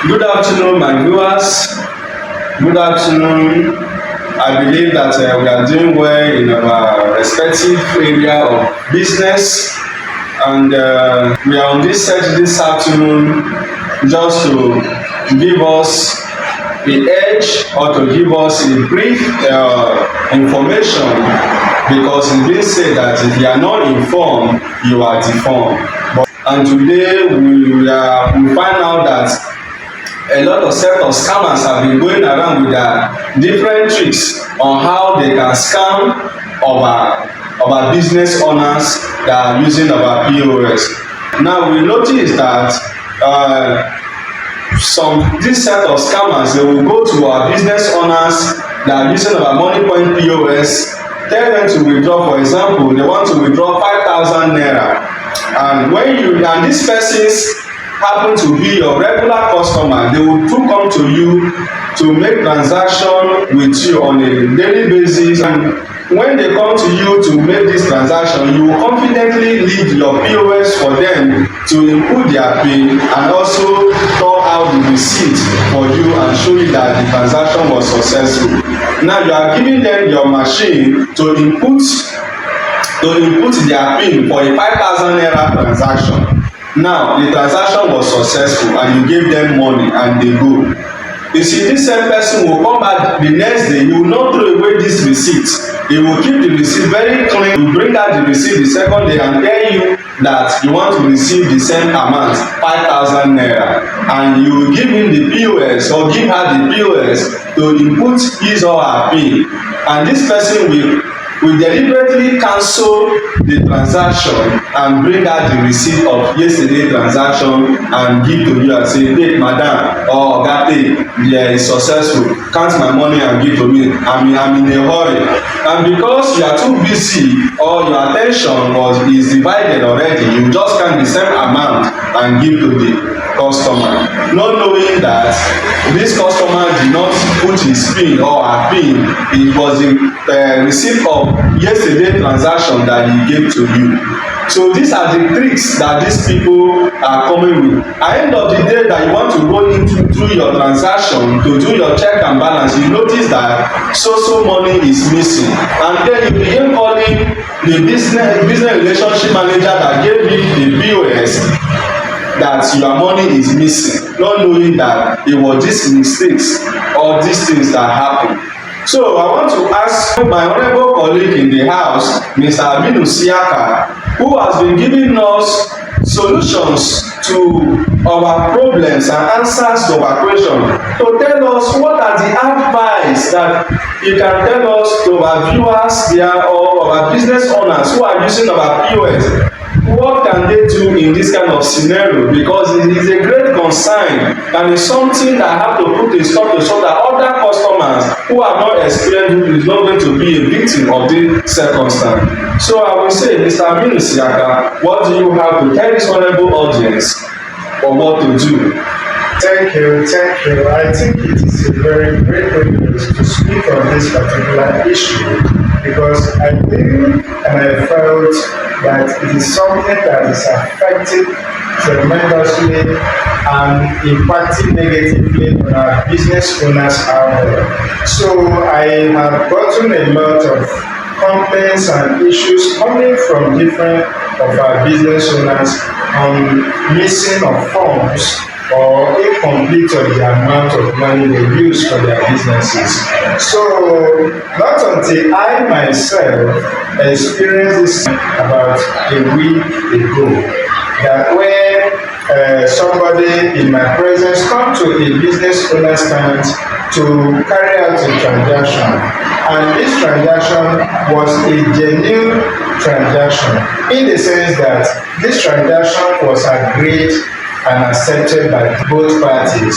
Good afternoon, my viewers. Good afternoon. I believe that we are doing well in our respective area of business, and we are on this set this afternoon just to give us the edge or to give us a brief information, because it's been said that if you are not informed, you are deformed. And today we find out that a lot of set of scammers have been going around with their different tricks on how they can scam our business owners that are using our POS. Now we notice that this set of scammers, they will go to our business owners that are using our Money Point POS, tell them to withdraw. For example, they want to withdraw 5,000 naira, and these persons happen to be your regular customer, they will too come to you to make transaction with you on a daily basis. And when they come to you to make this transaction, you will confidently leave your POS for them to input their PIN and also store out the receipt for you and show you that the transaction was successful. Now you are giving them your machine to input their PIN for a 5,000 naira transaction. Now the transaction was successful and you gave them money and they go. You see, this same person will come back the next day. He will not throw away this receipt. He will keep the receipt very clean. He will bring out the receipt the second day and tell you that you want to receive the same amount, 5,000 naira, and you will give him the POS or give her the POS to input his or her PIN, and this person will deliberately cancel the transaction and bring out the receipt of yesterday transaction and give to you and say, take madam or oga take, yeah, it's successful, count my money and give to me, I'm in a hurry. And because you are too busy or your attention is divided already, you just count the same amount and give to the customer, not knowing that this customer did not put his PIN or her PIN. It was the receipt of yesterday transaction that he gave to you. So these are the tricks that these people are coming with. At the end of the day that you want to go through your transaction to do your check and balance, you notice that so money is missing, and then you begin calling the business relationship manager that gave you the POS that your money is missing, not knowing that it was these mistakes or these things that happen. So I want to ask my honorable colleague in the house, Mr. Aminu Siaka, who has been giving us solutions to our problems and answers to our questions, to tell us what are the advice that you can tell us to our viewers there or our business owners who are using our POS. What can they do in this kind of scenario? Because it is a great concern and it's something that have to put a stop to so that other customers who are not experienced is not going to be a victim of this circumstance. So I will say, Mr. Aminu Siaka, what do you have to tell this honorable audience on what to do? Thank you. I think it is a very great privilege to speak on this particular issue, because I knew and I felt that it is something that is affecting tremendously and impacting negatively on our business owners out there. So I have gotten a lot of complaints and issues coming from different of our business owners on missing of funds or incomplete of the amount of money they use for their businesses. So not until I myself experienced this about a week ago, that when somebody in my presence come to a business owner's stand to carry out a transaction, and this transaction was a genuine transaction in the sense that this transaction was agreed and accepted by both parties.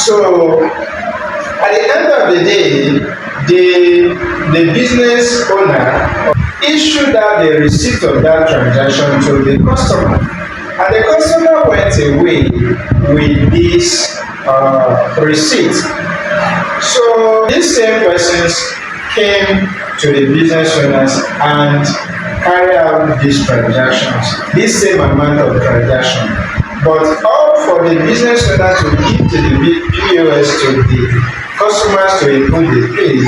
So at the end of the day, the business owner issued out the receipt of that transaction to the customer, and the customer went away with this receipt. So these same persons came to the business owners and carried out these transactions, this same amount of transaction. But all for the business owner to give to the POS to the customers to input the pin,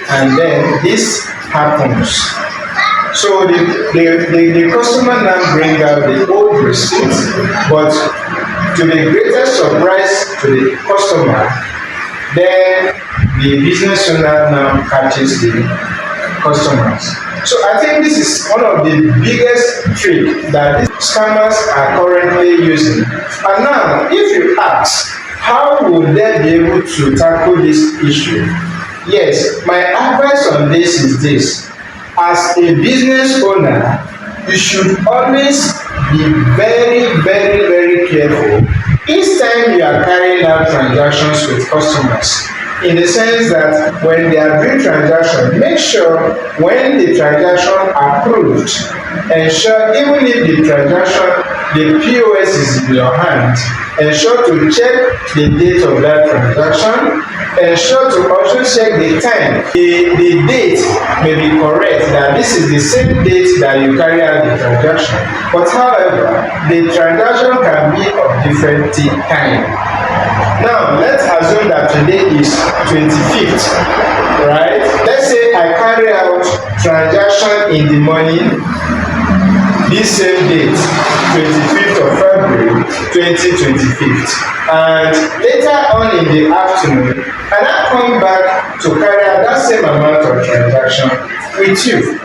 and then this happens. So the customer now bring out the old receipt, but to the greatest surprise to the customer, then the business owner now catches the customers. So I think this is one of the biggest trick that these scammers are currently using. And now, if you ask, how would they be able to tackle this issue? Yes, my advice on this is this. As a business owner, you should always be very careful each time you are carrying out transactions with customers, in the sense that when they are doing transaction, make sure when the transaction approved, ensure even if the transaction, the POS is in your hand, ensure to check the date of that transaction, ensure to also check the time. The date may be correct, that this is the same date that you carry out the transaction, but however, the transaction can be of different time. Now, let's assume that today is 25th, right? Let's say I carry out transaction in the morning, this same date, 25th of February 2025, and later on in the afternoon, and I come back to carry out that same amount of transaction with you.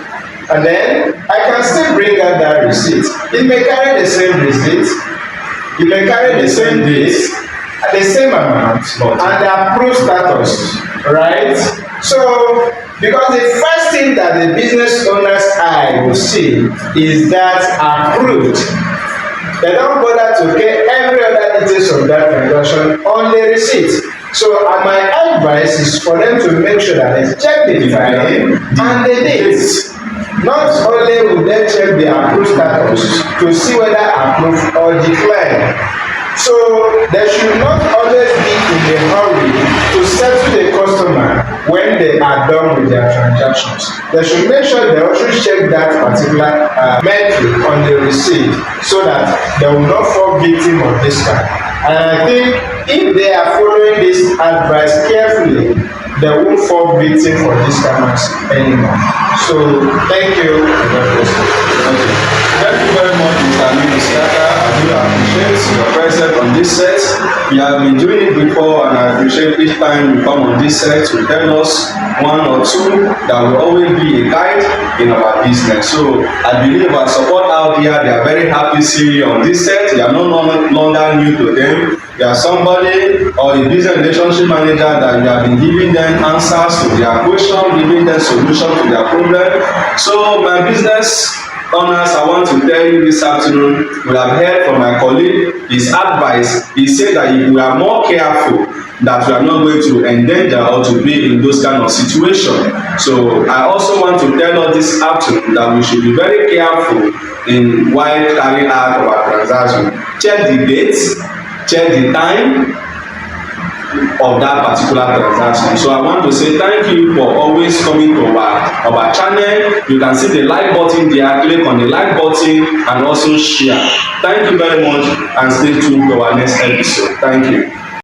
And then I can still bring out that receipt. It may carry the same receipt, it may carry the same date, the same amount, and the approved status, right? So, because the first thing that the business owner's eye will see is that approved. They don't bother to get every other details of that transaction on the receipt. So my advice is for them to make sure that they check the time and the date. Not only will they check the approved status to see whether approved or declined. So they should not always be in a hurry to settle the customer when they are done with their transactions. They should make sure they also check that particular metric on the receipt so that they will not fall victim of this scam. And I think if they are following this advice carefully, they won't fall victim for these scammers anymore. So thank you. Thank you very much, Mr. Minister. I do appreciate your presence on this set. You have been doing it before, and I appreciate each time you come on this set to tell us one or two that will always be a guide in our business. So I believe our support out here, they are very happy seeing you on this set. You are no longer new to them. You are somebody or a business relationship manager that you have been giving them answers to their questions, giving them solutions to their problem. So my business owners, I want to tell you this afternoon, we have heard from my colleague, his advice. He said that if we are more careful, that we are not going to endanger or to be in those kind of situations. So I also want to tell us this afternoon that we should be very careful in while carrying out our transaction. Check the dates, check the time of that particular transaction. So I want to say thank you for always coming to our channel. You can see the like button there. Click on the like button and also share. Thank you very much, and stay tuned to our next episode. Thank you.